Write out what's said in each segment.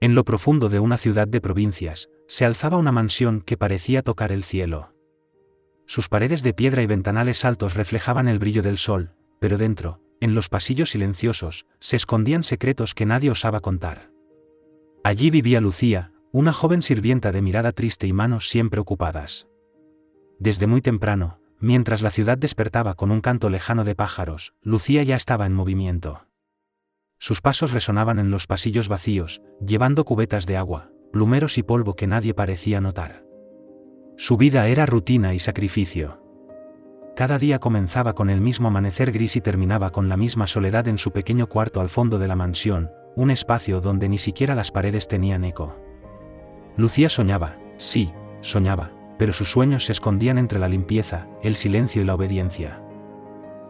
En lo profundo de una ciudad de provincias, se alzaba una mansión que parecía tocar el cielo. Sus paredes de piedra y ventanales altos reflejaban el brillo del sol, pero dentro, en los pasillos silenciosos, se escondían secretos que nadie osaba contar. Allí vivía Lucía, una joven sirvienta de mirada triste y manos siempre ocupadas. Desde muy temprano, mientras la ciudad despertaba con un canto lejano de pájaros, Lucía ya estaba en movimiento. Sus pasos resonaban en los pasillos vacíos, llevando cubetas de agua, plumeros y polvo que nadie parecía notar. Su vida era rutina y sacrificio. Cada día comenzaba con el mismo amanecer gris y terminaba con la misma soledad en su pequeño cuarto al fondo de la mansión, un espacio donde ni siquiera las paredes tenían eco. Lucía soñaba, sí, soñaba, pero sus sueños se escondían entre la limpieza, el silencio y la obediencia.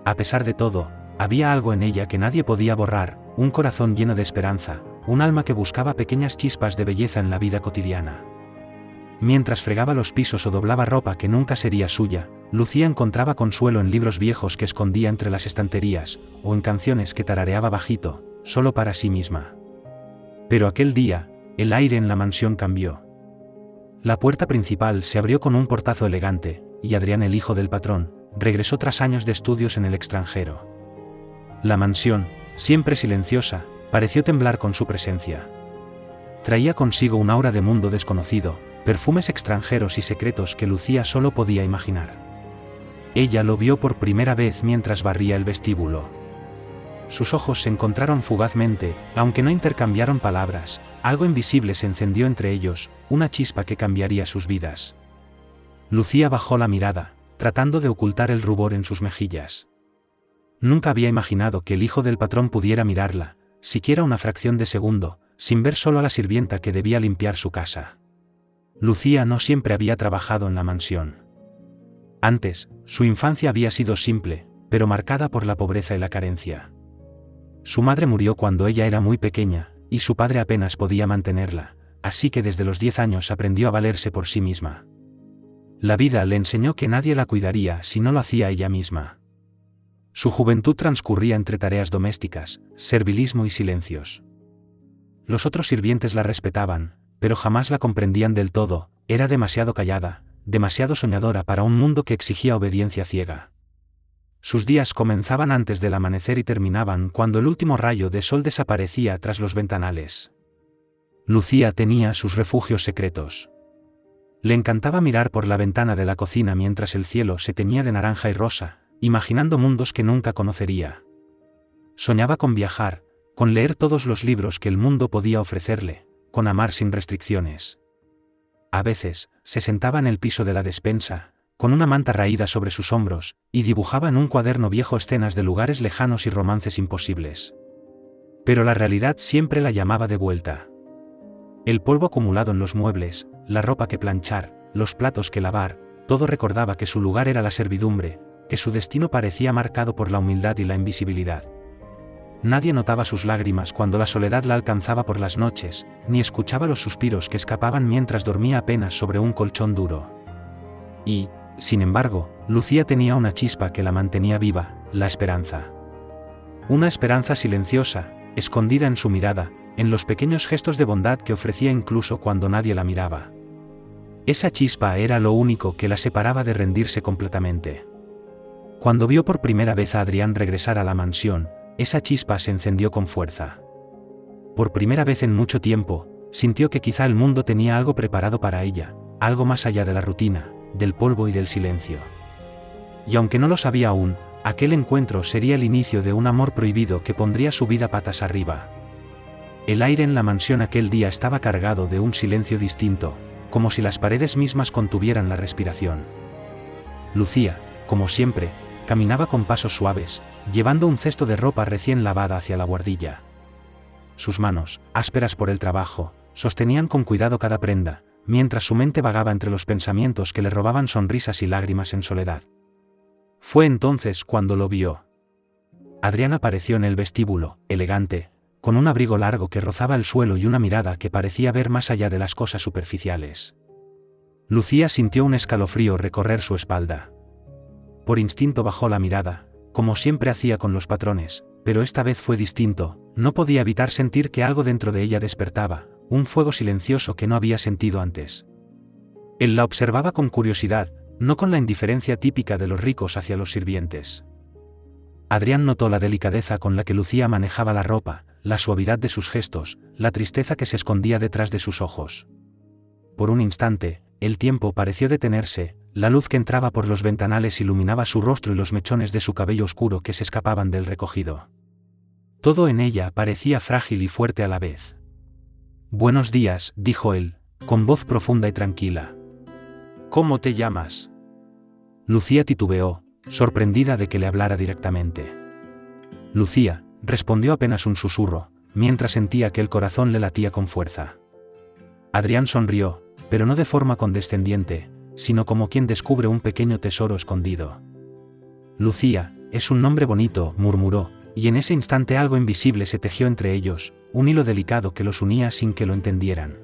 A pesar de todo, había algo en ella que nadie podía borrar, un corazón lleno de esperanza, un alma que buscaba pequeñas chispas de belleza en la vida cotidiana. Mientras fregaba los pisos o doblaba ropa que nunca sería suya, Lucía encontraba consuelo en libros viejos que escondía entre las estanterías, o en canciones que tarareaba bajito, solo para sí misma. Pero aquel día, el aire en la mansión cambió. La puerta principal se abrió con un portazo elegante, y Adrián, el hijo del patrón, regresó tras años de estudios en el extranjero. La mansión, siempre silenciosa, pareció temblar con su presencia. Traía consigo un aura de mundo desconocido, perfumes extranjeros y secretos que Lucía solo podía imaginar. Ella lo vio por primera vez mientras barría el vestíbulo. Sus ojos se encontraron fugazmente, aunque no intercambiaron palabras, algo invisible se encendió entre ellos, una chispa que cambiaría sus vidas. Lucía bajó la mirada, tratando de ocultar el rubor en sus mejillas. Nunca había imaginado que el hijo del patrón pudiera mirarla, siquiera una fracción de segundo, sin ver solo a la sirvienta que debía limpiar su casa. Lucía no siempre había trabajado en la mansión. Antes, su infancia había sido simple, pero marcada por la pobreza y la carencia. Su madre murió cuando ella era muy pequeña, y su padre apenas podía mantenerla, así que desde los 10 años aprendió a valerse por sí misma. La vida le enseñó que nadie la cuidaría si no lo hacía ella misma. Su juventud transcurría entre tareas domésticas, servilismo y silencios. Los otros sirvientes la respetaban, pero jamás la comprendían del todo, era demasiado callada, demasiado soñadora para un mundo que exigía obediencia ciega. Sus días comenzaban antes del amanecer y terminaban cuando el último rayo de sol desaparecía tras los ventanales. Lucía tenía sus refugios secretos. Le encantaba mirar por la ventana de la cocina mientras el cielo se teñía de naranja y rosa, imaginando mundos que nunca conocería. Soñaba con viajar, con leer todos los libros que el mundo podía ofrecerle, con amar sin restricciones. A veces, se sentaba en el piso de la despensa, con una manta raída sobre sus hombros, y dibujaba en un cuaderno viejo escenas de lugares lejanos y romances imposibles. Pero la realidad siempre la llamaba de vuelta. El polvo acumulado en los muebles, la ropa que planchar, los platos que lavar, todo recordaba que su lugar era la servidumbre, que su destino parecía marcado por la humildad y la invisibilidad. Nadie notaba sus lágrimas cuando la soledad la alcanzaba por las noches, ni escuchaba los suspiros que escapaban mientras dormía apenas sobre un colchón duro. Y, sin embargo, Lucía tenía una chispa que la mantenía viva, la esperanza. Una esperanza silenciosa, escondida en su mirada, en los pequeños gestos de bondad que ofrecía incluso cuando nadie la miraba. Esa chispa era lo único que la separaba de rendirse completamente. Cuando vio por primera vez a Adrián regresar a la mansión, esa chispa se encendió con fuerza. Por primera vez en mucho tiempo, sintió que quizá el mundo tenía algo preparado para ella, algo más allá de la rutina, del polvo y del silencio. Y aunque no lo sabía aún, aquel encuentro sería el inicio de un amor prohibido que pondría su vida patas arriba. El aire en la mansión aquel día estaba cargado de un silencio distinto, como si las paredes mismas contuvieran la respiración. Lucía, como siempre, caminaba con pasos suaves, llevando un cesto de ropa recién lavada hacia la buhardilla. Sus manos, ásperas por el trabajo, sostenían con cuidado cada prenda, mientras su mente vagaba entre los pensamientos que le robaban sonrisas y lágrimas en soledad. Fue entonces cuando lo vio. Adrián apareció en el vestíbulo, elegante, con un abrigo largo que rozaba el suelo y una mirada que parecía ver más allá de las cosas superficiales. Lucía sintió un escalofrío recorrer su espalda. Por instinto bajó la mirada, como siempre hacía con los patrones, pero esta vez fue distinto, no podía evitar sentir que algo dentro de ella despertaba, un fuego silencioso que no había sentido antes. Él la observaba con curiosidad, no con la indiferencia típica de los ricos hacia los sirvientes. Adrián notó la delicadeza con la que Lucía manejaba la ropa, la suavidad de sus gestos, la tristeza que se escondía detrás de sus ojos. Por un instante, el tiempo pareció detenerse, la luz que entraba por los ventanales iluminaba su rostro y los mechones de su cabello oscuro que se escapaban del recogido. Todo en ella parecía frágil y fuerte a la vez. «Buenos días», dijo él, con voz profunda y tranquila. «¿Cómo te llamas?» Lucía titubeó, sorprendida de que le hablara directamente. «Lucía», respondió apenas un susurro, mientras sentía que el corazón le latía con fuerza. Adrián sonrió, pero no de forma condescendiente, sino como quien descubre un pequeño tesoro escondido. «Lucía, es un nombre bonito», murmuró, y en ese instante algo invisible se tejió entre ellos, un hilo delicado que los unía sin que lo entendieran.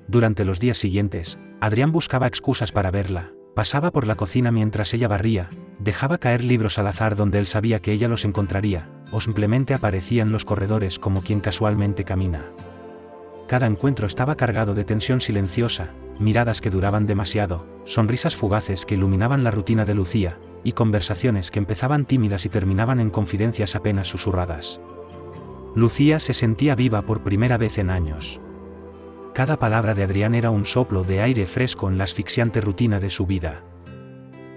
Durante los días siguientes, Adrián buscaba excusas para verla, pasaba por la cocina mientras ella barría, dejaba caer libros al azar donde él sabía que ella los encontraría, o simplemente aparecía en los corredores como quien casualmente camina. Cada encuentro estaba cargado de tensión silenciosa, miradas que duraban demasiado, sonrisas fugaces que iluminaban la rutina de Lucía, y conversaciones que empezaban tímidas y terminaban en confidencias apenas susurradas. Lucía se sentía viva por primera vez en años. Cada palabra de Adrián era un soplo de aire fresco en la asfixiante rutina de su vida.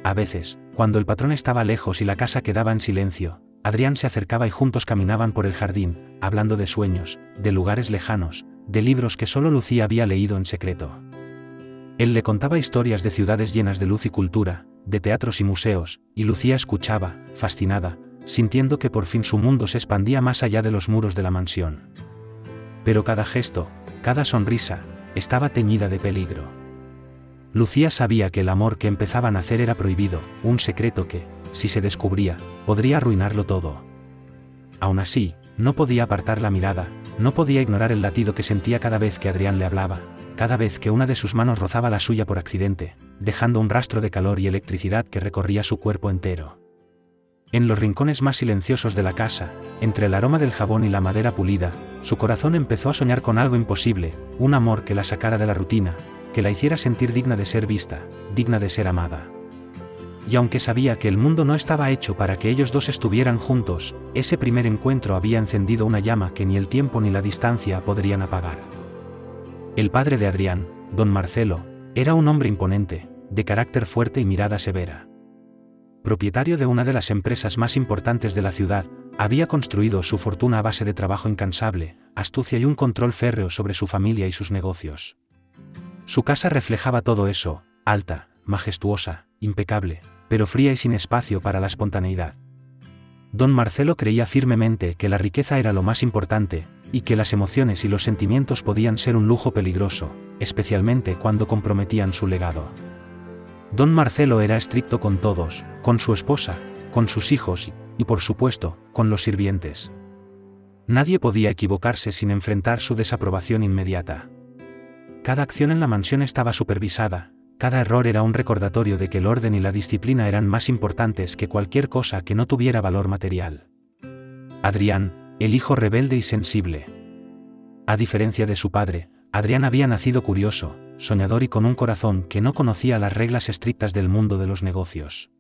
A veces, cuando el patrón estaba lejos y la casa quedaba en silencio, Adrián se acercaba y juntos caminaban por el jardín, hablando de sueños, de lugares lejanos, de libros que solo Lucía había leído en secreto. Él le contaba historias de ciudades llenas de luz y cultura, de teatros y museos, y Lucía escuchaba, fascinada, sintiendo que por fin su mundo se expandía más allá de los muros de la mansión. Pero cada gesto, cada sonrisa, estaba teñida de peligro. Lucía sabía que el amor que empezaban a hacer era prohibido, un secreto que, si se descubría, podría arruinarlo todo. Aún así, no podía apartar la mirada, no podía ignorar el latido que sentía cada vez que Adrián le hablaba, cada vez que una de sus manos rozaba la suya por accidente, dejando un rastro de calor y electricidad que recorría su cuerpo entero. En los rincones más silenciosos de la casa, entre el aroma del jabón y la madera pulida, su corazón empezó a soñar con algo imposible, un amor que la sacara de la rutina, que la hiciera sentir digna de ser vista, digna de ser amada. Y aunque sabía que el mundo no estaba hecho para que ellos dos estuvieran juntos, ese primer encuentro había encendido una llama que ni el tiempo ni la distancia podrían apagar. El padre de Adrián, don Marcelo, era un hombre imponente, de carácter fuerte y mirada severa. Propietario de una de las empresas más importantes de la ciudad, había construido su fortuna a base de trabajo incansable, astucia y un control férreo sobre su familia y sus negocios. Su casa reflejaba todo eso, alta, majestuosa, impecable, pero fría y sin espacio para la espontaneidad. Don Marcelo creía firmemente que la riqueza era lo más importante, y que las emociones y los sentimientos podían ser un lujo peligroso, especialmente cuando comprometían su legado. Don Marcelo era estricto con todos, con su esposa, con sus hijos y, por supuesto, con los sirvientes. Nadie podía equivocarse sin enfrentar su desaprobación inmediata. Cada acción en la mansión estaba supervisada, cada error era un recordatorio de que el orden y la disciplina eran más importantes que cualquier cosa que no tuviera valor material. Adrián, el hijo rebelde y sensible. A diferencia de su padre, Adrián había nacido curioso, soñador y con un corazón que no conocía las reglas estrictas del mundo de los negocios.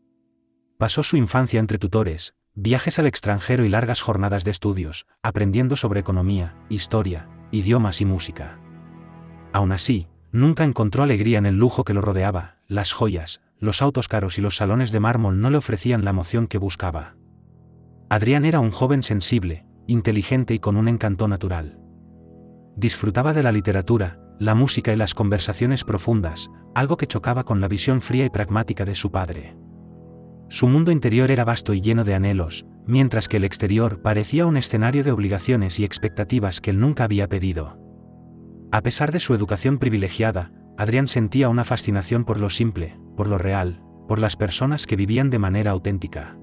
Pasó su infancia entre tutores, viajes al extranjero y largas jornadas de estudios, aprendiendo sobre economía, historia, idiomas y música. Aún así, nunca encontró alegría en el lujo que lo rodeaba, las joyas, los autos caros y los salones de mármol no le ofrecían la emoción que buscaba. Adrián era un joven sensible, inteligente y con un encanto natural. Disfrutaba de la literatura, la música y las conversaciones profundas, algo que chocaba con la visión fría y pragmática de su padre. Su mundo interior era vasto y lleno de anhelos, mientras que el exterior parecía un escenario de obligaciones y expectativas que él nunca había pedido. A pesar de su educación privilegiada, Adrián sentía una fascinación por lo simple, por lo real, por las personas que vivían de manera auténtica.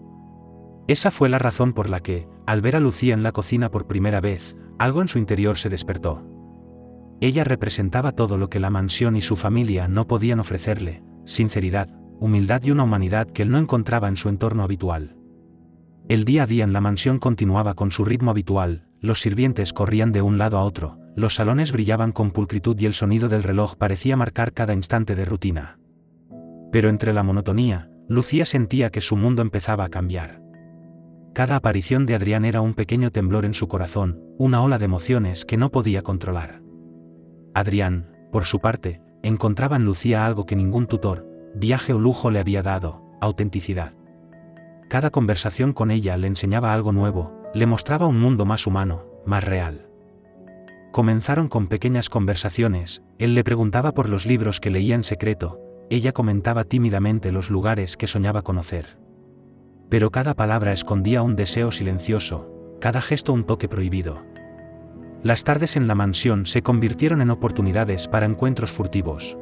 Esa fue la razón por la que, al ver a Lucía en la cocina por primera vez, algo en su interior se despertó. Ella representaba todo lo que la mansión y su familia no podían ofrecerle: sinceridad, humildad y una humanidad que él no encontraba en su entorno habitual. El día a día en la mansión continuaba con su ritmo habitual, los sirvientes corrían de un lado a otro, los salones brillaban con pulcritud y el sonido del reloj parecía marcar cada instante de rutina. Pero entre la monotonía, Lucía sentía que su mundo empezaba a cambiar. Cada aparición de Adrián era un pequeño temblor en su corazón, una ola de emociones que no podía controlar. Adrián, por su parte, encontraba en Lucía algo que ningún tutor, viaje o lujo le había dado: autenticidad. Cada conversación con ella le enseñaba algo nuevo, le mostraba un mundo más humano, más real. Comenzaron con pequeñas conversaciones, él le preguntaba por los libros que leía en secreto, ella comentaba tímidamente los lugares que soñaba conocer. Pero cada palabra escondía un deseo silencioso, cada gesto un toque prohibido. Las tardes en la mansión se convirtieron en oportunidades para encuentros furtivos.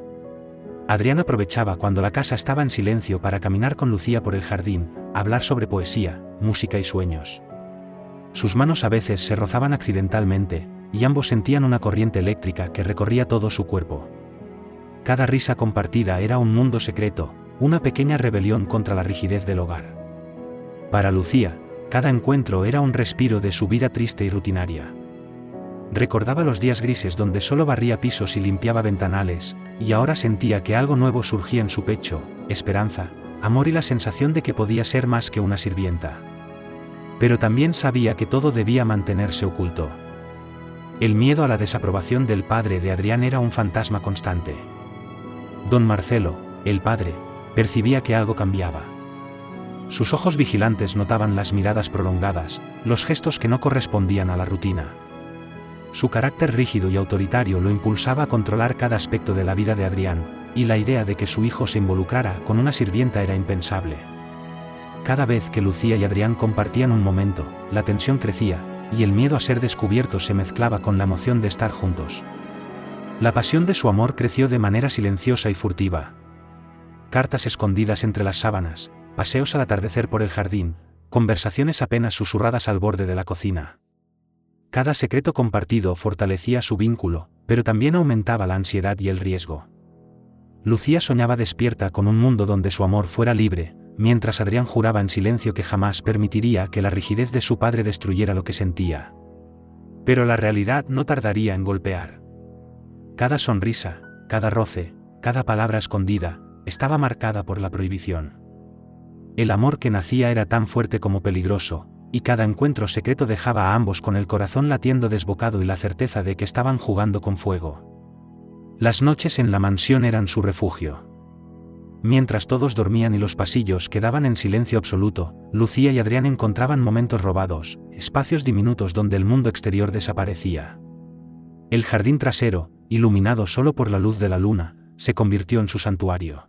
Adrián aprovechaba cuando la casa estaba en silencio para caminar con Lucía por el jardín, hablar sobre poesía, música y sueños. Sus manos a veces se rozaban accidentalmente, y ambos sentían una corriente eléctrica que recorría todo su cuerpo. Cada risa compartida era un mundo secreto, una pequeña rebelión contra la rigidez del hogar. Para Lucía, cada encuentro era un respiro de su vida triste y rutinaria. Recordaba los días grises donde solo barría pisos y limpiaba ventanales, y ahora sentía que algo nuevo surgía en su pecho: esperanza, amor y la sensación de que podía ser más que una sirvienta. Pero también sabía que todo debía mantenerse oculto. El miedo a la desaprobación del padre de Adrián era un fantasma constante. Don Marcelo, el padre, percibía que algo cambiaba. Sus ojos vigilantes notaban las miradas prolongadas, los gestos que no correspondían a la rutina. Su carácter rígido y autoritario lo impulsaba a controlar cada aspecto de la vida de Adrián, y la idea de que su hijo se involucrara con una sirvienta era impensable. Cada vez que Lucía y Adrián compartían un momento, la tensión crecía, y el miedo a ser descubiertos se mezclaba con la emoción de estar juntos. La pasión de su amor creció de manera silenciosa y furtiva. Cartas escondidas entre las sábanas, paseos al atardecer por el jardín, conversaciones apenas susurradas al borde de la cocina. Cada secreto compartido fortalecía su vínculo, pero también aumentaba la ansiedad y el riesgo. Lucía soñaba despierta con un mundo donde su amor fuera libre, mientras Adrián juraba en silencio que jamás permitiría que la rigidez de su padre destruyera lo que sentía. Pero la realidad no tardaría en golpear. Cada sonrisa, cada roce, cada palabra escondida, estaba marcada por la prohibición. El amor que nacía era tan fuerte como peligroso, y cada encuentro secreto dejaba a ambos con el corazón latiendo desbocado y la certeza de que estaban jugando con fuego. Las noches en la mansión eran su refugio. Mientras todos dormían y los pasillos quedaban en silencio absoluto, Lucía y Adrián encontraban momentos robados, espacios diminutos donde el mundo exterior desaparecía. El jardín trasero, iluminado solo por la luz de la luna, se convirtió en su santuario.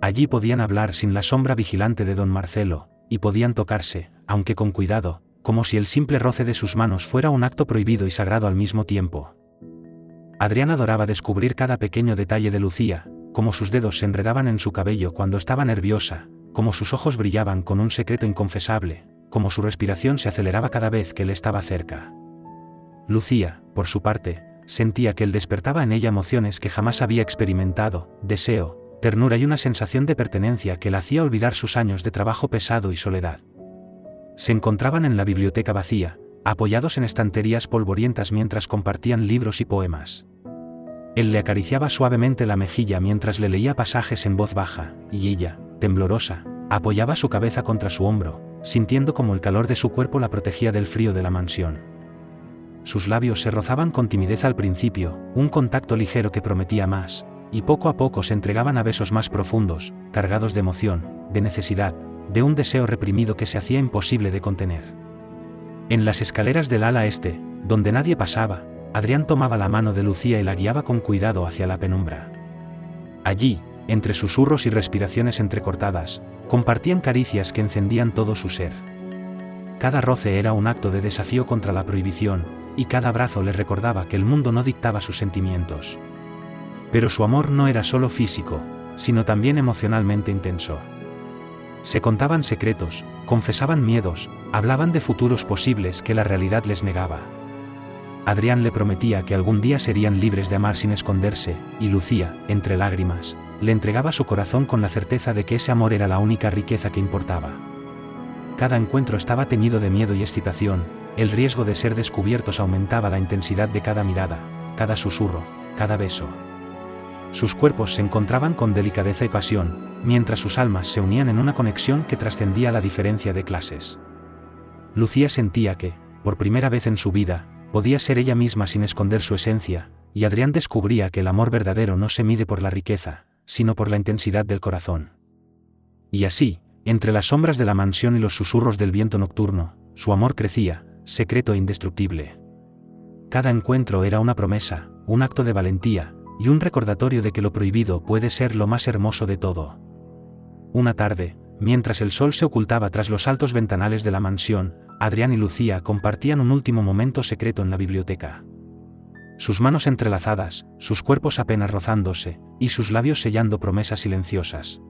Allí podían hablar sin la sombra vigilante de don Marcelo, y podían tocarse, aunque con cuidado, como si el simple roce de sus manos fuera un acto prohibido y sagrado al mismo tiempo. Adrián adoraba descubrir cada pequeño detalle de Lucía, como sus dedos se enredaban en su cabello cuando estaba nerviosa, como sus ojos brillaban con un secreto inconfesable, como su respiración se aceleraba cada vez que él estaba cerca. Lucía, por su parte, sentía que él despertaba en ella emociones que jamás había experimentado: deseo, ternura y una sensación de pertenencia que la hacía olvidar sus años de trabajo pesado y soledad. Se encontraban en la biblioteca vacía, apoyados en estanterías polvorientas mientras compartían libros y poemas. Él le acariciaba suavemente la mejilla mientras le leía pasajes en voz baja, y ella, temblorosa, apoyaba su cabeza contra su hombro, sintiendo como el calor de su cuerpo la protegía del frío de la mansión. Sus labios se rozaban con timidez al principio, un contacto ligero que prometía más, y poco a poco se entregaban a besos más profundos, cargados de emoción, de necesidad, de un deseo reprimido que se hacía imposible de contener. En las escaleras del ala este, donde nadie pasaba, Adrián tomaba la mano de Lucía y la guiaba con cuidado hacia la penumbra. Allí, entre susurros y respiraciones entrecortadas, compartían caricias que encendían todo su ser. Cada roce era un acto de desafío contra la prohibición, y cada abrazo les recordaba que el mundo no dictaba sus sentimientos. Pero su amor no era solo físico, sino también emocionalmente intenso. Se contaban secretos, confesaban miedos, hablaban de futuros posibles que la realidad les negaba. Adrián le prometía que algún día serían libres de amar sin esconderse, y Lucía, entre lágrimas, le entregaba su corazón con la certeza de que ese amor era la única riqueza que importaba. Cada encuentro estaba teñido de miedo y excitación, el riesgo de ser descubiertos aumentaba la intensidad de cada mirada, cada susurro, cada beso. Sus cuerpos se encontraban con delicadeza y pasión, mientras sus almas se unían en una conexión que trascendía la diferencia de clases. Lucía sentía que, por primera vez en su vida, podía ser ella misma sin esconder su esencia, y Adrián descubría que el amor verdadero no se mide por la riqueza, sino por la intensidad del corazón. Y así, entre las sombras de la mansión y los susurros del viento nocturno, su amor crecía, secreto e indestructible. Cada encuentro era una promesa, un acto de valentía, y un recordatorio de que lo prohibido puede ser lo más hermoso de todo. Una tarde, mientras el sol se ocultaba tras los altos ventanales de la mansión, Adrián y Lucía compartían un último momento secreto en la biblioteca. Sus manos entrelazadas, sus cuerpos apenas rozándose, y sus labios sellando promesas silenciosas.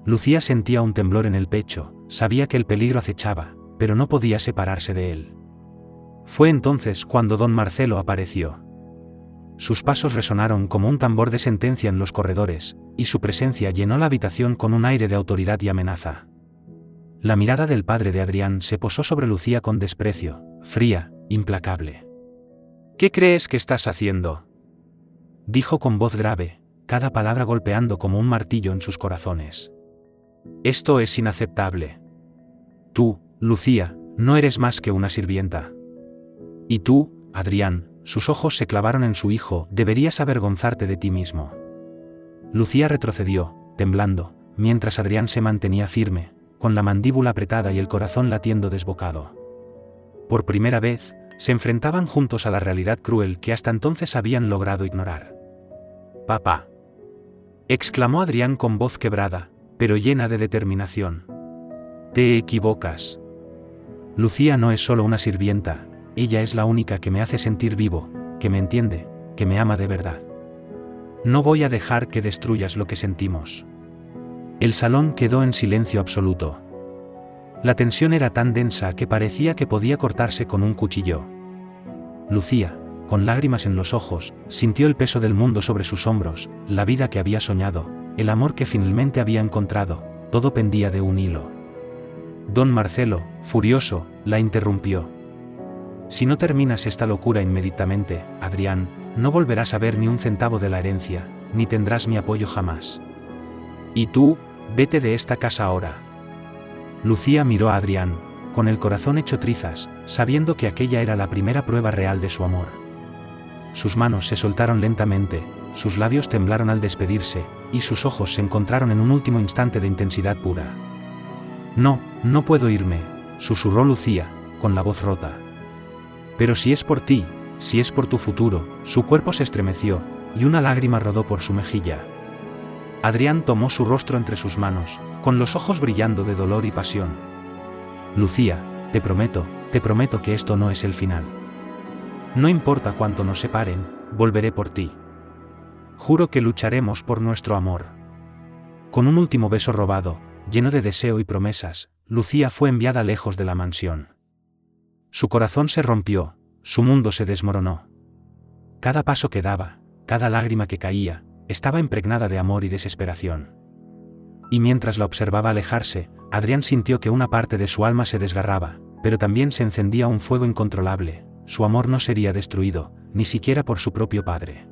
Lucía sentía un temblor en el pecho, sabía que el peligro acechaba, pero no podía separarse de él. Fue entonces cuando don Marcelo apareció. Sus pasos resonaron como un tambor de sentencia en los corredores, y su presencia llenó la habitación con un aire de autoridad y amenaza. La mirada del padre de Adrián se posó sobre Lucía con desprecio, fría, implacable. «¿Qué crees que estás haciendo?», dijo con voz grave, cada palabra golpeando como un martillo en sus corazones. «Esto es inaceptable. Tú, Lucía, no eres más que una sirvienta. Y tú, Adrián», sus ojos se clavaron en su hijo, «deberías avergonzarte de ti mismo». Lucía retrocedió, temblando, mientras Adrián se mantenía firme, con la mandíbula apretada y el corazón latiendo desbocado. Por primera vez, se enfrentaban juntos a la realidad cruel que hasta entonces habían logrado ignorar. «Papá», exclamó Adrián con voz quebrada, pero llena de determinación. «Te equivocas. Lucía no es solo una sirvienta, ella es la única que me hace sentir vivo, que me entiende, que me ama de verdad. No voy a dejar que destruyas lo que sentimos». El salón quedó en silencio absoluto. La tensión era tan densa que parecía que podía cortarse con un cuchillo. Lucía, con lágrimas en los ojos, sintió el peso del mundo sobre sus hombros, la vida que había soñado, el amor que finalmente había encontrado, todo pendía de un hilo. Don Marcelo, furioso, la interrumpió. «Si no terminas esta locura inmediatamente, Adrián, no volverás a ver ni un centavo de la herencia, ni tendrás mi apoyo jamás. Y tú, vete de esta casa ahora». Lucía miró a Adrián, con el corazón hecho trizas, sabiendo que aquella era la primera prueba real de su amor. Sus manos se soltaron lentamente, sus labios temblaron al despedirse, y sus ojos se encontraron en un último instante de intensidad pura. «No, no puedo irme», susurró Lucía, con la voz rota. «Pero si es por ti, si es por tu futuro», su cuerpo se estremeció, y una lágrima rodó por su mejilla. Adrián tomó su rostro entre sus manos, con los ojos brillando de dolor y pasión. «Lucía, te prometo que esto no es el final. No importa cuánto nos separen, volveré por ti. Juro que lucharemos por nuestro amor». Con un último beso robado, lleno de deseo y promesas, Lucía fue enviada lejos de la mansión. Su corazón se rompió, su mundo se desmoronó. Cada paso que daba, cada lágrima que caía, estaba impregnada de amor y desesperación. Y mientras la observaba alejarse, Adrián sintió que una parte de su alma se desgarraba, pero también se encendía un fuego incontrolable. Su amor no sería destruido, ni siquiera por su propio padre.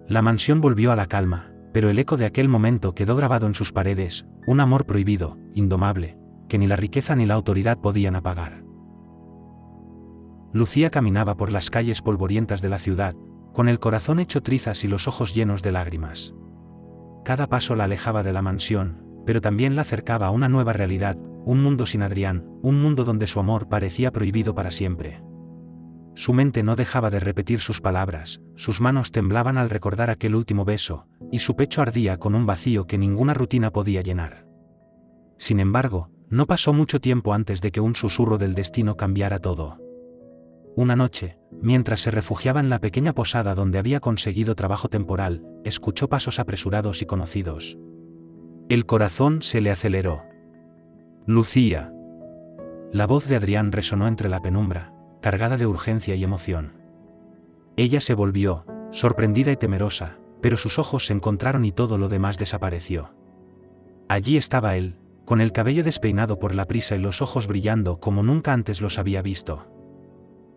La mansión volvió a la calma, pero el eco de aquel momento quedó grabado en sus paredes, un amor prohibido, indomable, que ni la riqueza ni la autoridad podían apagar. Lucía caminaba por las calles polvorientas de la ciudad, con el corazón hecho trizas y los ojos llenos de lágrimas. Cada paso la alejaba de la mansión, pero también la acercaba a una nueva realidad, un mundo sin Adrián, un mundo donde su amor parecía prohibido para siempre. Su mente no dejaba de repetir sus palabras, sus manos temblaban al recordar aquel último beso, y su pecho ardía con un vacío que ninguna rutina podía llenar. Sin embargo, no pasó mucho tiempo antes de que un susurro del destino cambiara todo. Una noche, mientras se refugiaba en la pequeña posada donde había conseguido trabajo temporal, escuchó pasos apresurados y conocidos. El corazón se le aceleró. «Lucía». La voz de Adrián resonó entre la penumbra, cargada de urgencia y emoción. Ella se volvió, sorprendida y temerosa, pero sus ojos se encontraron y todo lo demás desapareció. Allí estaba él, con el cabello despeinado por la prisa y los ojos brillando como nunca antes los había visto.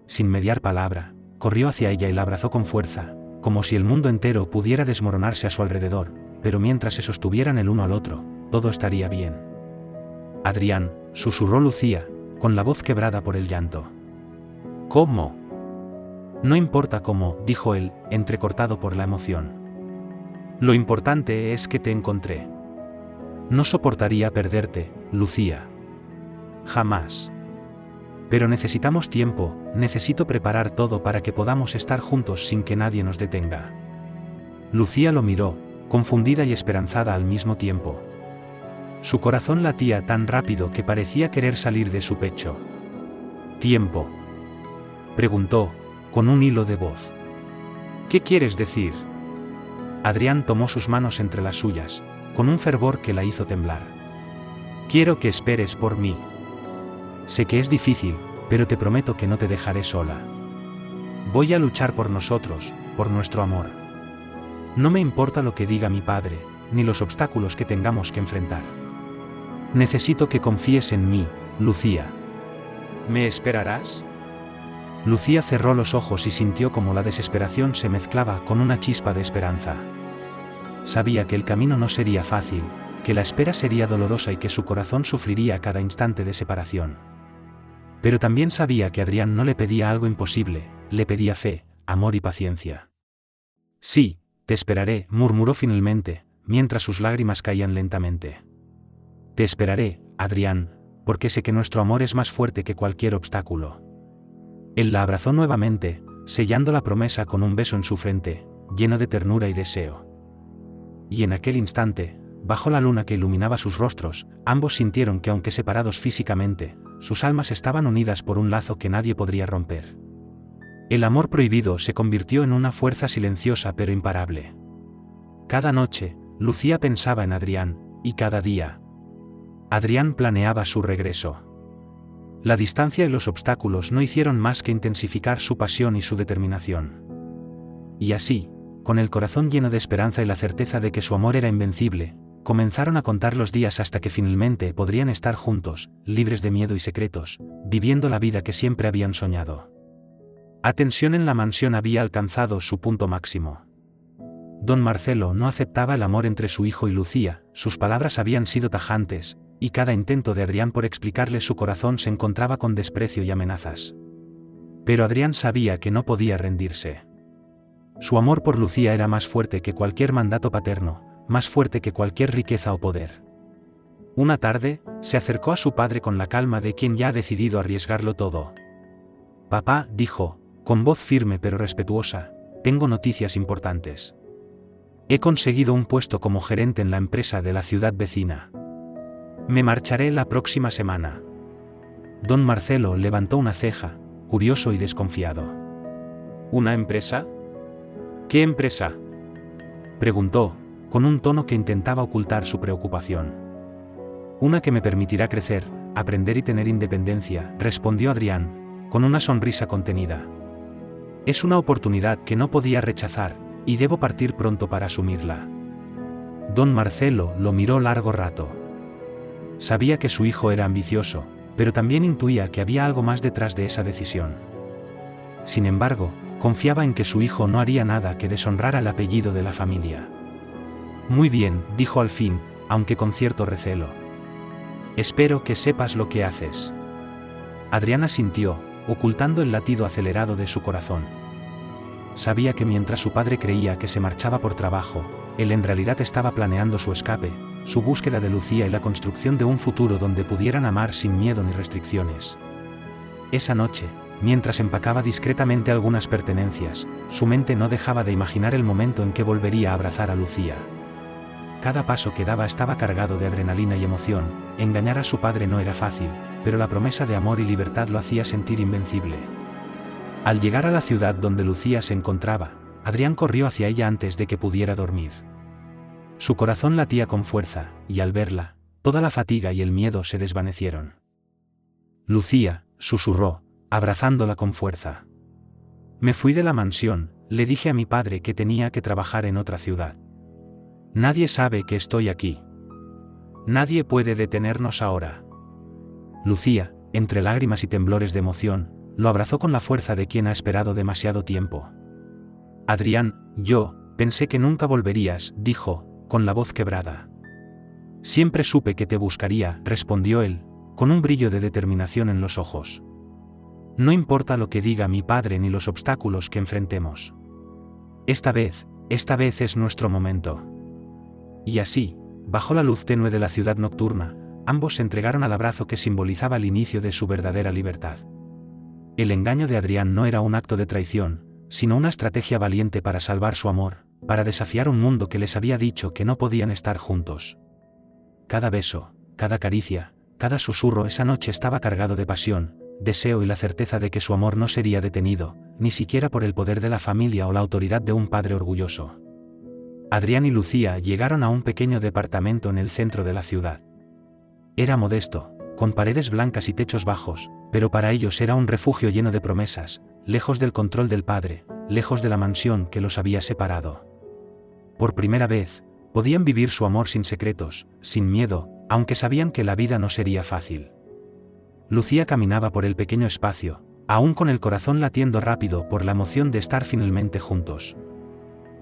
sin mediar palabra, corrió hacia ella y la abrazó con fuerza, como si el mundo entero pudiera desmoronarse a su alrededor, pero mientras se sostuvieran el uno al otro, todo estaría bien. Adrián, susurró Lucía, con la voz quebrada por el llanto. ¿Cómo? No importa cómo, dijo él, entrecortado por la emoción. Lo importante es que te encontré. No soportaría perderte, Lucía. Jamás. Pero necesitamos tiempo, necesito preparar todo para que podamos estar juntos sin que nadie nos detenga. Lucía lo miró, confundida y esperanzada al mismo tiempo. Su corazón latía tan rápido que parecía querer salir de su pecho. ¿Tiempo? Preguntó, con un hilo de voz. ¿Qué quieres decir? Adrián tomó sus manos entre las suyas, con un fervor que la hizo temblar. Quiero que esperes por mí. Sé que es difícil, pero te prometo que no te dejaré sola. Voy a luchar por nosotros, por nuestro amor. No me importa lo que diga mi padre, ni los obstáculos que tengamos que enfrentar. Necesito que confíes en mí, Lucía. ¿Me esperarás? Lucía cerró los ojos y sintió como la desesperación se mezclaba con una chispa de esperanza. Sabía que el camino no sería fácil, que la espera sería dolorosa y que su corazón sufriría cada instante de separación. Pero también sabía que Adrián no le pedía algo imposible, le pedía fe, amor y paciencia. Sí, te esperaré, murmuró finalmente, mientras sus lágrimas caían lentamente. Te esperaré, Adrián, porque sé que nuestro amor es más fuerte que cualquier obstáculo. Él la abrazó nuevamente, sellando la promesa con un beso en su frente, lleno de ternura y deseo. Y en aquel instante, bajo la luna que iluminaba sus rostros, ambos sintieron que aunque separados físicamente, sus almas estaban unidas por un lazo que nadie podría romper. El amor prohibido se convirtió en una fuerza silenciosa pero imparable. Cada noche, Lucía pensaba en Adrián, y cada día, Adrián planeaba su regreso. La distancia y los obstáculos no hicieron más que intensificar su pasión y su determinación. Y así, con el corazón lleno de esperanza y la certeza de que su amor era invencible, comenzaron a contar los días hasta que finalmente podrían estar juntos, libres de miedo y secretos, viviendo la vida que siempre habían soñado. La tensión en la mansión había alcanzado su punto máximo. Don Marcelo no aceptaba el amor entre su hijo y Lucía, sus palabras habían sido tajantes, y cada intento de Adrián por explicarle su corazón se encontraba con desprecio y amenazas. Pero Adrián sabía que no podía rendirse. Su amor por Lucía era más fuerte que cualquier mandato paterno, más fuerte que cualquier riqueza o poder. Una tarde, se acercó a su padre con la calma de quien ya ha decidido arriesgarlo todo. Papá, dijo, con voz firme pero respetuosa, tengo noticias importantes. He conseguido un puesto como gerente en la empresa de la ciudad vecina. Me marcharé la próxima semana. Don Marcelo levantó una ceja, curioso y desconfiado. ¿Una empresa? ¿Qué empresa?, preguntó, con un tono que intentaba ocultar su preocupación. Una que me permitirá crecer, aprender y tener independencia, respondió Adrián, con una sonrisa contenida. Es una oportunidad que no podía rechazar, y debo partir pronto para asumirla. Don Marcelo lo miró largo rato. Sabía que su hijo era ambicioso, pero también intuía que había algo más detrás de esa decisión. Sin embargo, confiaba en que su hijo no haría nada que deshonrara el apellido de la familia. Muy bien, dijo al fin, aunque con cierto recelo. Espero que sepas lo que haces. Adrián asintió, ocultando el latido acelerado de su corazón. Sabía que mientras su padre creía que se marchaba por trabajo, él en realidad estaba planeando su escape, su búsqueda de Lucía y la construcción de un futuro donde pudieran amar sin miedo ni restricciones. Esa noche, mientras empacaba discretamente algunas pertenencias, su mente no dejaba de imaginar el momento en que volvería a abrazar a Lucía. Cada paso que daba estaba cargado de adrenalina y emoción, engañar a su padre no era fácil, pero la promesa de amor y libertad lo hacía sentir invencible. Al llegar a la ciudad donde Lucía se encontraba, Adrián corrió hacia ella antes de que pudiera dormir. Su corazón latía con fuerza, y al verla, toda la fatiga y el miedo se desvanecieron. Lucía, susurró, abrazándola con fuerza. Me fui de la mansión, le dije a mi padre que tenía que trabajar en otra ciudad. Nadie sabe que estoy aquí. Nadie puede detenernos ahora. Lucía, entre lágrimas y temblores de emoción, lo abrazó con la fuerza de quien ha esperado demasiado tiempo. Adrián, yo pensé que nunca volverías, dijo, con la voz quebrada. Siempre supe que te buscaría, respondió él, con un brillo de determinación en los ojos. No importa lo que diga mi padre ni los obstáculos que enfrentemos. Esta vez es nuestro momento. Y así, bajo la luz tenue de la ciudad nocturna, ambos se entregaron al abrazo que simbolizaba el inicio de su verdadera libertad. El engaño de Adrián no era un acto de traición, sino una estrategia valiente para salvar su amor, para desafiar un mundo que les había dicho que no podían estar juntos. Cada beso, cada caricia, cada susurro esa noche estaba cargado de pasión, deseo y la certeza de que su amor no sería detenido, ni siquiera por el poder de la familia o la autoridad de un padre orgulloso. Adrián y Lucía llegaron a un pequeño departamento en el centro de la ciudad. Era modesto, con paredes blancas y techos bajos, pero para ellos era un refugio lleno de promesas, lejos del control del padre, lejos de la mansión que los había separado. Por primera vez, podían vivir su amor sin secretos, sin miedo, aunque sabían que la vida no sería fácil. Lucía caminaba por el pequeño espacio, aún con el corazón latiendo rápido por la emoción de estar finalmente juntos.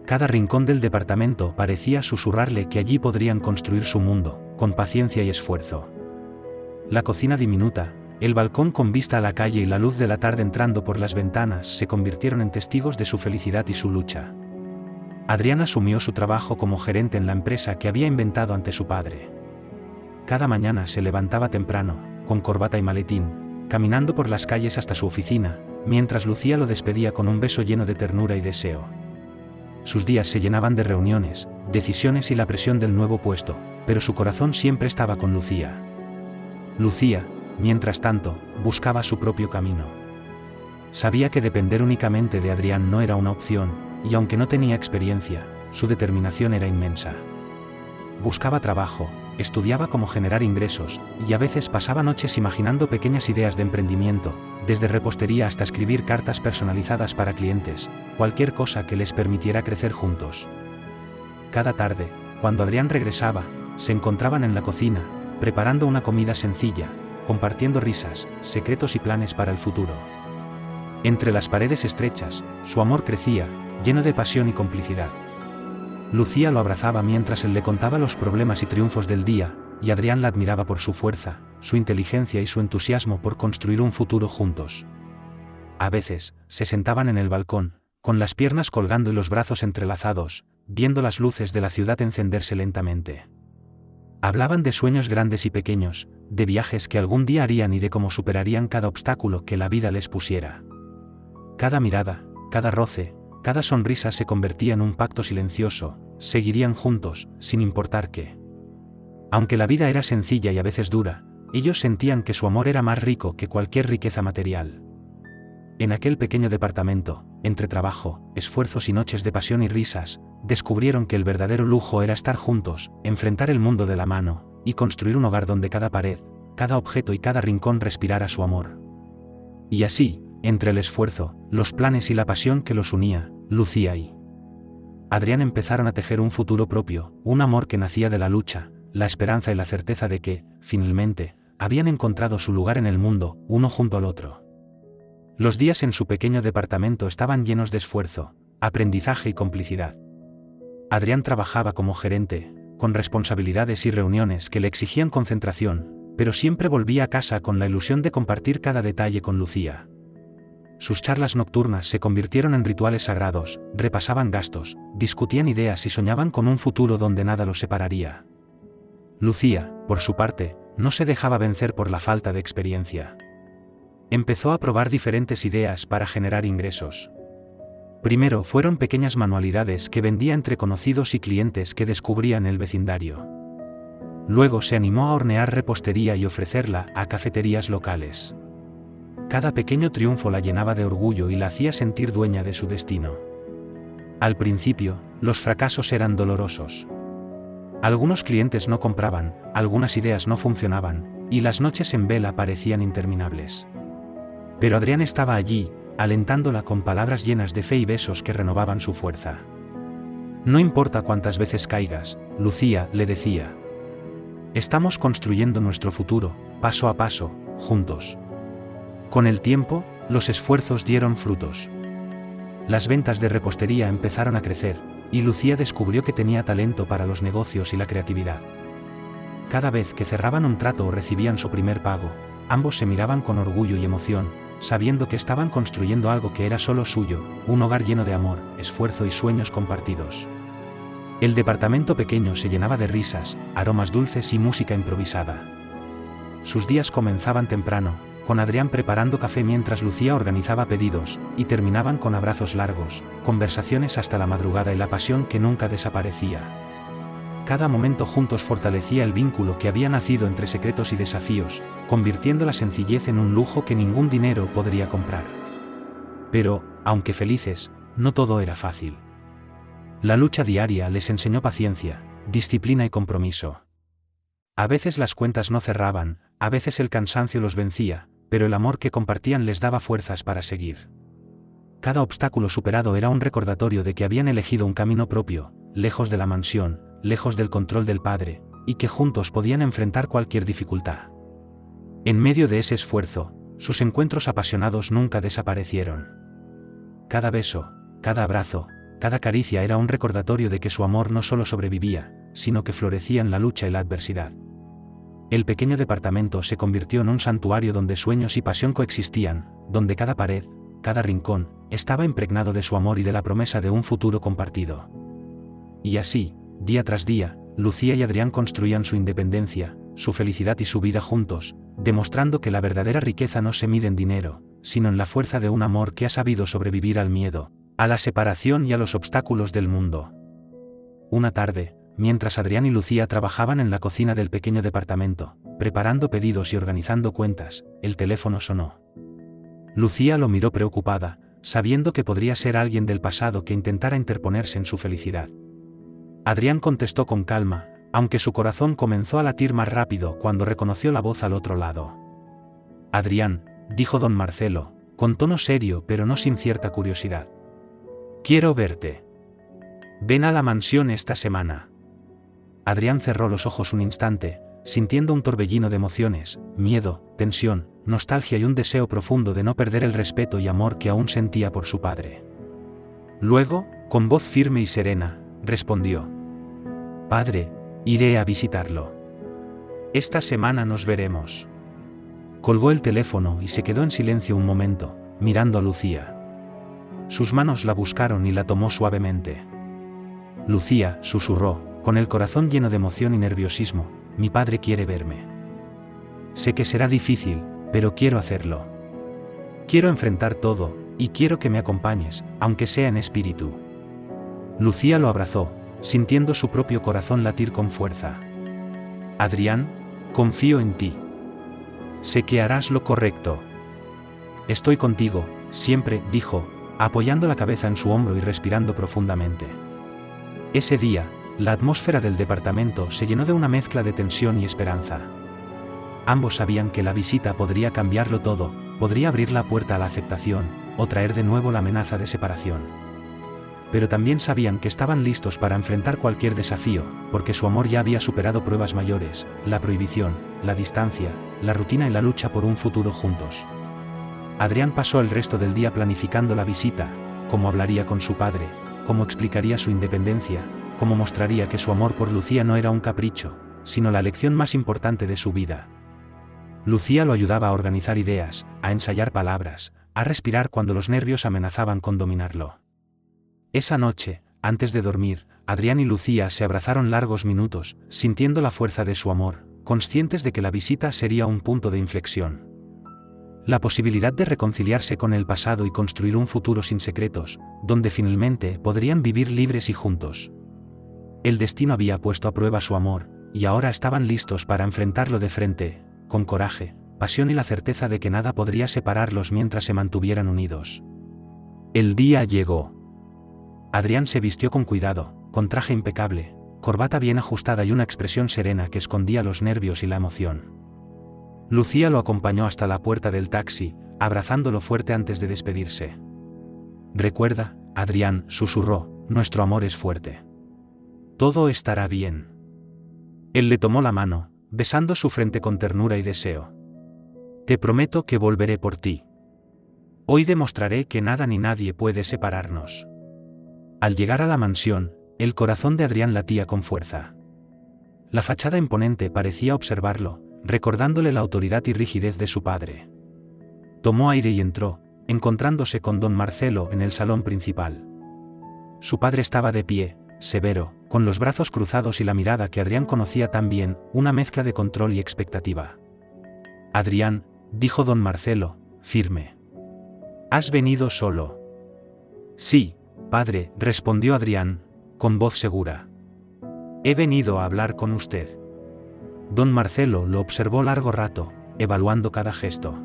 Cada rincón del departamento parecía susurrarle que allí podrían construir su mundo, con paciencia y esfuerzo. La cocina diminuta, el balcón con vista a la calle y la luz de la tarde entrando por las ventanas se convirtieron en testigos de su felicidad y su lucha. Adrián asumió su trabajo como gerente en la empresa que había inventado ante su padre. Cada mañana se levantaba temprano, con corbata y maletín, caminando por las calles hasta su oficina, mientras Lucía lo despedía con un beso lleno de ternura y deseo. Sus días se llenaban de reuniones, decisiones y la presión del nuevo puesto, pero su corazón siempre estaba con Lucía. Lucía, mientras tanto, buscaba su propio camino. Sabía que depender únicamente de Adrián no era una opción, y aunque no tenía experiencia, su determinación era inmensa. Buscaba trabajo, estudiaba cómo generar ingresos, y a veces pasaba noches imaginando pequeñas ideas de emprendimiento, desde repostería hasta escribir cartas personalizadas para clientes, cualquier cosa que les permitiera crecer juntos. Cada tarde, cuando Adrián regresaba, se encontraban en la cocina, preparando una comida sencilla, compartiendo risas, secretos y planes para el futuro. Entre las paredes estrechas, su amor crecía, lleno de pasión y complicidad. Lucía lo abrazaba mientras él le contaba los problemas y triunfos del día, y Adrián la admiraba por su fuerza, su inteligencia y su entusiasmo por construir un futuro juntos. A veces, se sentaban en el balcón, con las piernas colgando y los brazos entrelazados, viendo las luces de la ciudad encenderse lentamente. Hablaban de sueños grandes y pequeños, de viajes que algún día harían y de cómo superarían cada obstáculo que la vida les pusiera. Cada mirada, cada roce, cada sonrisa se convertía en un pacto silencioso, seguirían juntos, sin importar qué. Aunque la vida era sencilla y a veces dura, ellos sentían que su amor era más rico que cualquier riqueza material. En aquel pequeño departamento, entre trabajo, esfuerzos y noches de pasión y risas, descubrieron que el verdadero lujo era estar juntos, enfrentar el mundo de la mano, y construir un hogar donde cada pared, cada objeto y cada rincón respirara su amor. Y así, entre el esfuerzo, los planes y la pasión que los unía, Lucía y Adrián empezaron a tejer un futuro propio, un amor que nacía de la lucha, la esperanza y la certeza de que, finalmente, habían encontrado su lugar en el mundo, uno junto al otro. Los días en su pequeño departamento estaban llenos de esfuerzo, aprendizaje y complicidad. Adrián trabajaba como gerente, con responsabilidades y reuniones que le exigían concentración, pero siempre volvía a casa con la ilusión de compartir cada detalle con Lucía. Sus charlas nocturnas se convirtieron en rituales sagrados, repasaban gastos, discutían ideas y soñaban con un futuro donde nada los separaría. Lucía, por su parte, no se dejaba vencer por la falta de experiencia. Empezó a probar diferentes ideas para generar ingresos. Primero fueron pequeñas manualidades que vendía entre conocidos y clientes que descubría en el vecindario. Luego se animó a hornear repostería y ofrecerla a cafeterías locales. Cada pequeño triunfo la llenaba de orgullo y la hacía sentir dueña de su destino. Al principio, los fracasos eran dolorosos. Algunos clientes no compraban, algunas ideas no funcionaban, y las noches en vela parecían interminables. Pero Adrián estaba allí, alentándola con palabras llenas de fe y besos que renovaban su fuerza. No importa cuántas veces caigas, Lucía, le decía. Estamos construyendo nuestro futuro, paso a paso, juntos. Con el tiempo, los esfuerzos dieron frutos. Las ventas de repostería empezaron a crecer, y Lucía descubrió que tenía talento para los negocios y la creatividad. Cada vez que cerraban un trato o recibían su primer pago, ambos se miraban con orgullo y emoción, sabiendo que estaban construyendo algo que era solo suyo, un hogar lleno de amor, esfuerzo y sueños compartidos. El departamento pequeño se llenaba de risas, aromas dulces y música improvisada. Sus días comenzaban temprano, con Adrián preparando café mientras Lucía organizaba pedidos, y terminaban con abrazos largos, conversaciones hasta la madrugada y la pasión que nunca desaparecía. Cada momento juntos fortalecía el vínculo que había nacido entre secretos y desafíos, convirtiendo la sencillez en un lujo que ningún dinero podría comprar. Pero, aunque felices, no todo era fácil. La lucha diaria les enseñó paciencia, disciplina y compromiso. A veces las cuentas no cerraban, a veces el cansancio los vencía, pero el amor que compartían les daba fuerzas para seguir. Cada obstáculo superado era un recordatorio de que habían elegido un camino propio, lejos de la mansión, lejos del control del padre, y que juntos podían enfrentar cualquier dificultad. En medio de ese esfuerzo, sus encuentros apasionados nunca desaparecieron. Cada beso, cada abrazo, cada caricia era un recordatorio de que su amor no solo sobrevivía, sino que florecía en la lucha y la adversidad. El pequeño departamento se convirtió en un santuario donde sueños y pasión coexistían, donde cada pared, cada rincón, estaba impregnado de su amor y de la promesa de un futuro compartido. Y así, día tras día, Lucía y Adrián construían su independencia, su felicidad y su vida juntos, demostrando que la verdadera riqueza no se mide en dinero, sino en la fuerza de un amor que ha sabido sobrevivir al miedo, a la separación y a los obstáculos del mundo. Una tarde, mientras Adrián y Lucía trabajaban en la cocina del pequeño departamento, preparando pedidos y organizando cuentas, el teléfono sonó. Lucía lo miró preocupada, sabiendo que podría ser alguien del pasado que intentara interponerse en su felicidad. Adrián contestó con calma, aunque su corazón comenzó a latir más rápido cuando reconoció la voz al otro lado. Adrián, dijo don Marcelo, con tono serio pero no sin cierta curiosidad. Quiero verte. Ven a la mansión esta semana. Adrián cerró los ojos un instante, sintiendo un torbellino de emociones, miedo, tensión, nostalgia y un deseo profundo de no perder el respeto y amor que aún sentía por su padre. Luego, con voz firme y serena, respondió: Padre, iré a visitarlo. Esta semana nos veremos. Colgó el teléfono y se quedó en silencio un momento, mirando a Lucía. Sus manos la buscaron y la tomó suavemente. Lucía, susurró, con el corazón lleno de emoción y nerviosismo: mi padre quiere verme. Sé que será difícil, pero quiero hacerlo. Quiero enfrentar todo, y quiero que me acompañes, aunque sea en espíritu. Lucía lo abrazó, sintiendo su propio corazón latir con fuerza. Adrián, confío en ti. Sé que harás lo correcto. Estoy contigo, siempre, dijo, apoyando la cabeza en su hombro y respirando profundamente. Ese día, la atmósfera del departamento se llenó de una mezcla de tensión y esperanza. Ambos sabían que la visita podría cambiarlo todo, podría abrir la puerta a la aceptación, o traer de nuevo la amenaza de separación. Pero también sabían que estaban listos para enfrentar cualquier desafío, porque su amor ya había superado pruebas mayores, la prohibición, la distancia, la rutina y la lucha por un futuro juntos. Adrián pasó el resto del día planificando la visita, cómo hablaría con su padre, cómo explicaría su independencia, cómo mostraría que su amor por Lucía no era un capricho, sino la lección más importante de su vida. Lucía lo ayudaba a organizar ideas, a ensayar palabras, a respirar cuando los nervios amenazaban con dominarlo. Esa noche, antes de dormir, Adrián y Lucía se abrazaron largos minutos, sintiendo la fuerza de su amor, conscientes de que la visita sería un punto de inflexión. La posibilidad de reconciliarse con el pasado y construir un futuro sin secretos, donde finalmente podrían vivir libres y juntos. El destino había puesto a prueba su amor, y ahora estaban listos para enfrentarlo de frente, con coraje, pasión y la certeza de que nada podría separarlos mientras se mantuvieran unidos. El día llegó. Adrián se vistió con cuidado, con traje impecable, corbata bien ajustada y una expresión serena que escondía los nervios y la emoción. Lucía lo acompañó hasta la puerta del taxi, abrazándolo fuerte antes de despedirse. Recuerda, Adrián, susurró, nuestro amor es fuerte. Todo estará bien. Él le tomó la mano, besando su frente con ternura y deseo. Te prometo que volveré por ti. Hoy demostraré que nada ni nadie puede separarnos. Al llegar a la mansión, el corazón de Adrián latía con fuerza. La fachada imponente parecía observarlo, recordándole la autoridad y rigidez de su padre. Tomó aire y entró, encontrándose con don Marcelo en el salón principal. Su padre estaba de pie, severo, con los brazos cruzados y la mirada que Adrián conocía tan bien, una mezcla de control y expectativa. «Adrián», dijo don Marcelo, firme. «¿Has venido solo?» «Sí, padre», respondió Adrián, con voz segura. «He venido a hablar con usted». Don Marcelo lo observó largo rato, evaluando cada gesto.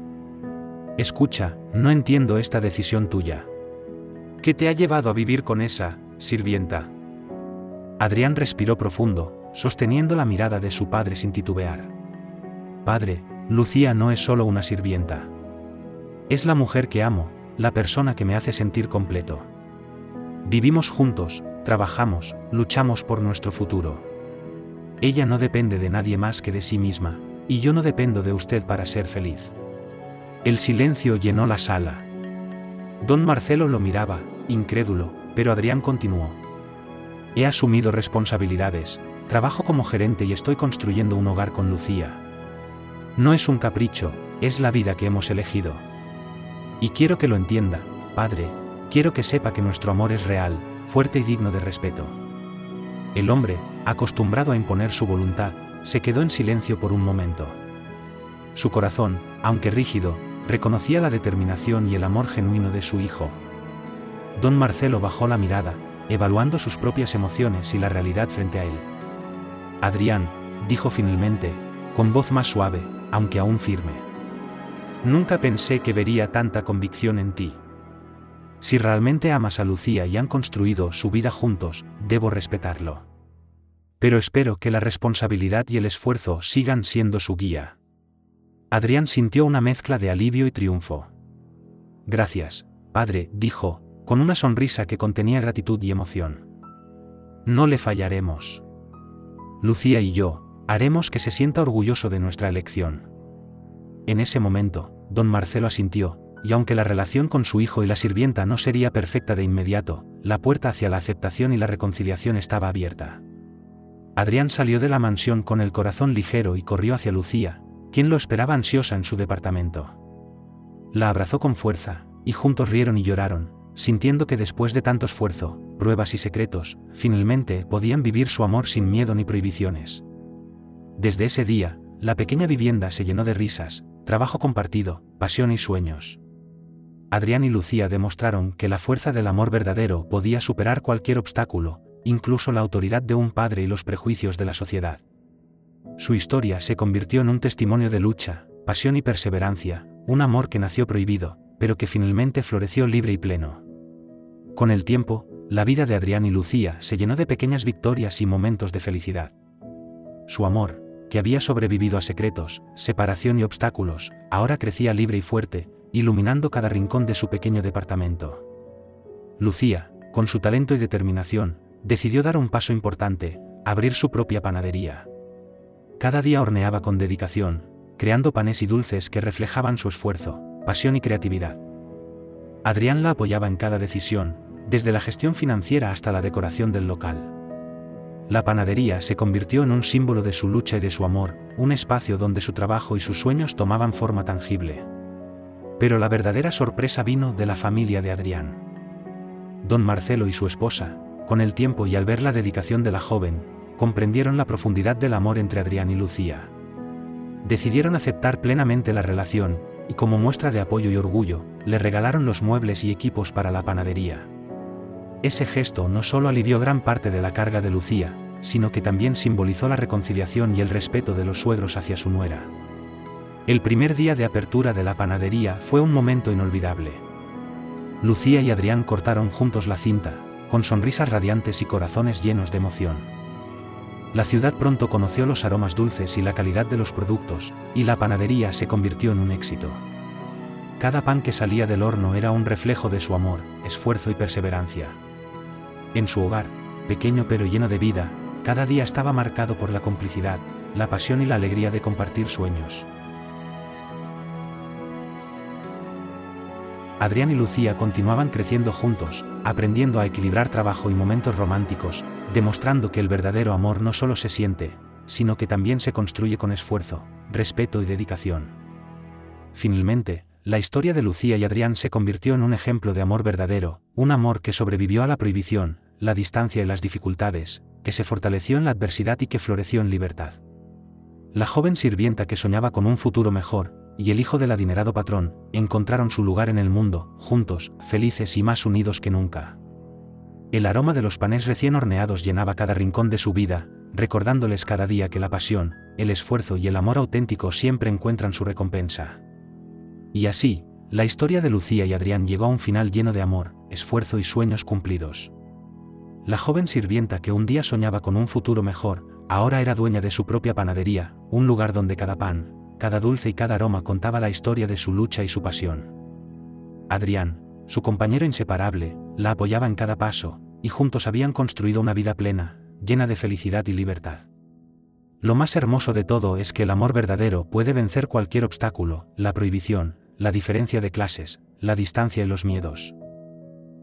«Escucha, no entiendo esta decisión tuya. ¿Qué te ha llevado a vivir con esa sirvienta?» Adrián respiró profundo, sosteniendo la mirada de su padre sin titubear. «Padre, Lucía no es solo una sirvienta. Es la mujer que amo, la persona que me hace sentir completo. Vivimos juntos, trabajamos, luchamos por nuestro futuro. Ella no depende de nadie más que de sí misma, y yo no dependo de usted para ser feliz». El silencio llenó la sala. Don Marcelo lo miraba, incrédulo, pero Adrián continuó. «He asumido responsabilidades, trabajo como gerente y estoy construyendo un hogar con Lucía. No es un capricho, es la vida que hemos elegido. Y quiero que lo entienda, padre, quiero que sepa que nuestro amor es real, fuerte y digno de respeto». El hombre, acostumbrado a imponer su voluntad, se quedó en silencio por un momento. Su corazón, aunque rígido, reconocía la determinación y el amor genuino de su hijo. Don Marcelo bajó la mirada, evaluando sus propias emociones y la realidad frente a él. «Adrián», dijo finalmente, con voz más suave, aunque aún firme. «Nunca pensé que vería tanta convicción en ti. Si realmente amas a Lucía y han construido su vida juntos, debo respetarlo. Pero espero que la responsabilidad y el esfuerzo sigan siendo su guía». Adrián sintió una mezcla de alivio y triunfo. «Gracias, padre», dijo, con una sonrisa que contenía gratitud y emoción. «No le fallaremos. Lucía y yo, haremos que se sienta orgulloso de nuestra elección». En ese momento, don Marcelo asintió, y aunque la relación con su hijo y la sirvienta no sería perfecta de inmediato, la puerta hacia la aceptación y la reconciliación estaba abierta. Adrián salió de la mansión con el corazón ligero y corrió hacia Lucía, quien lo esperaba ansiosa en su departamento. La abrazó con fuerza, y juntos rieron y lloraron, sintiendo que después de tanto esfuerzo, pruebas y secretos, finalmente podían vivir su amor sin miedo ni prohibiciones. Desde ese día, la pequeña vivienda se llenó de risas, trabajo compartido, pasión y sueños. Adrián y Lucía demostraron que la fuerza del amor verdadero podía superar cualquier obstáculo, incluso la autoridad de un padre y los prejuicios de la sociedad. Su historia se convirtió en un testimonio de lucha, pasión y perseverancia, un amor que nació prohibido, pero que finalmente floreció libre y pleno. Con el tiempo, la vida de Adrián y Lucía se llenó de pequeñas victorias y momentos de felicidad. Su amor, que había sobrevivido a secretos, separación y obstáculos, ahora crecía libre y fuerte, iluminando cada rincón de su pequeño departamento. Lucía, con su talento y determinación, decidió dar un paso importante, abrir su propia panadería. Cada día horneaba con dedicación, creando panes y dulces que reflejaban su esfuerzo, pasión y creatividad. Adrián la apoyaba en cada decisión, desde la gestión financiera hasta la decoración del local. La panadería se convirtió en un símbolo de su lucha y de su amor, un espacio donde su trabajo y sus sueños tomaban forma tangible. Pero la verdadera sorpresa vino de la familia de Adrián. Don Marcelo y su esposa, con el tiempo y al ver la dedicación de la joven, comprendieron la profundidad del amor entre Adrián y Lucía. Decidieron aceptar plenamente la relación, y como muestra de apoyo y orgullo, le regalaron los muebles y equipos para la panadería. Ese gesto no solo alivió gran parte de la carga de Lucía, sino que también simbolizó la reconciliación y el respeto de los suegros hacia su nuera. El primer día de apertura de la panadería fue un momento inolvidable. Lucía y Adrián cortaron juntos la cinta, con sonrisas radiantes y corazones llenos de emoción. La ciudad pronto conoció los aromas dulces y la calidad de los productos, y la panadería se convirtió en un éxito. Cada pan que salía del horno era un reflejo de su amor, esfuerzo y perseverancia. En su hogar, pequeño pero lleno de vida, cada día estaba marcado por la complicidad, la pasión y la alegría de compartir sueños. Adrián y Lucía continuaban creciendo juntos, aprendiendo a equilibrar trabajo y momentos románticos, demostrando que el verdadero amor no solo se siente, sino que también se construye con esfuerzo, respeto y dedicación. Finalmente, la historia de Lucía y Adrián se convirtió en un ejemplo de amor verdadero, un amor que sobrevivió a la prohibición, la distancia y las dificultades, que se fortaleció en la adversidad y que floreció en libertad. La joven sirvienta que soñaba con un futuro mejor, y el hijo del adinerado patrón, encontraron su lugar en el mundo, juntos, felices y más unidos que nunca. El aroma de los panes recién horneados llenaba cada rincón de su vida, recordándoles cada día que la pasión, el esfuerzo y el amor auténtico siempre encuentran su recompensa. Y así, la historia de Lucía y Adrián llegó a un final lleno de amor, esfuerzo y sueños cumplidos. La joven sirvienta que un día soñaba con un futuro mejor, ahora era dueña de su propia panadería, un lugar donde cada pan, cada dulce y cada aroma contaba la historia de su lucha y su pasión. Adrián, su compañero inseparable, la apoyaba en cada paso, y juntos habían construido una vida plena, llena de felicidad y libertad. Lo más hermoso de todo es que el amor verdadero puede vencer cualquier obstáculo, la prohibición, la diferencia de clases, la distancia y los miedos.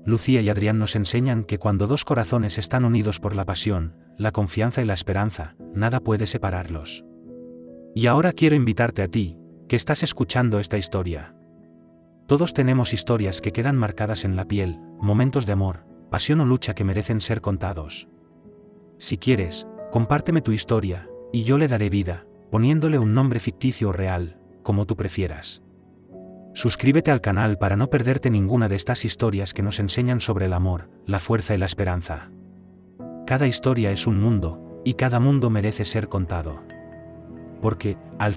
Lucía y Adrián nos enseñan que cuando dos corazones están unidos por la pasión, la confianza y la esperanza, nada puede separarlos. Y ahora quiero invitarte a ti, que estás escuchando esta historia. Todos tenemos historias que quedan marcadas en la piel, momentos de amor, pasión o lucha que merecen ser contados. Si quieres, compárteme tu historia, y yo le daré vida, poniéndole un nombre ficticio o real, como tú prefieras. Suscríbete al canal para no perderte ninguna de estas historias que nos enseñan sobre el amor, la fuerza y la esperanza. Cada historia es un mundo, y cada mundo merece ser contado. Porque, al